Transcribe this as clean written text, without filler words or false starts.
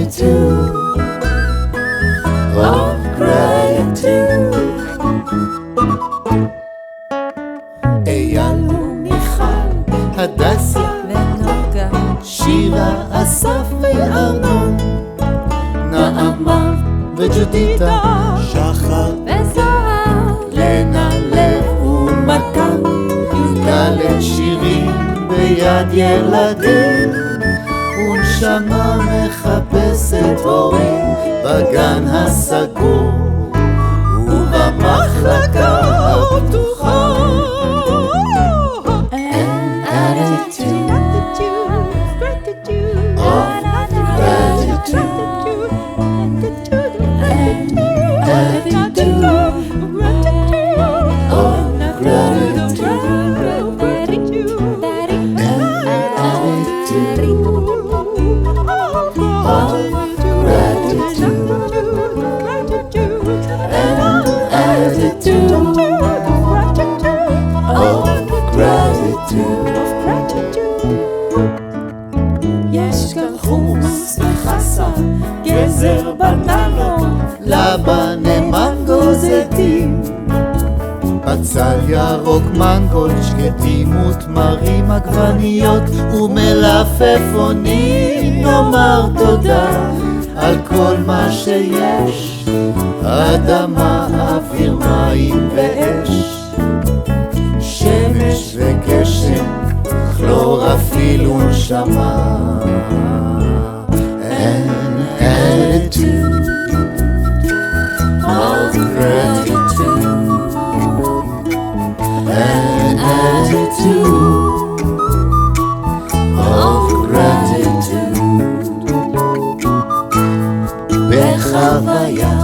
attitude of gratitude. אייל ומיכל, הדסה ונוגה, שירה, אסף וארנון, נעמה וג'ודיטה, שחר וזוהר, לנה, לב ומתן, יוקללה שירים ביד ילדים, ונשמה מחפשת הורים בגן הסגור ובמחלקה הפתוחה. יש כאן חומוס וחסה, גזר בננות, לבנה מנגו זיתים, בצל ירוק מנגול שקטים ותמרים עגבניות ומלפפונים. נאמר תודה על כל מה שיש, אדמה, אוויר, מים ואש, שמש וגשם, כלורפיל ונשמה. An attitude of gratitude, an attitude of gratitude. בחוויה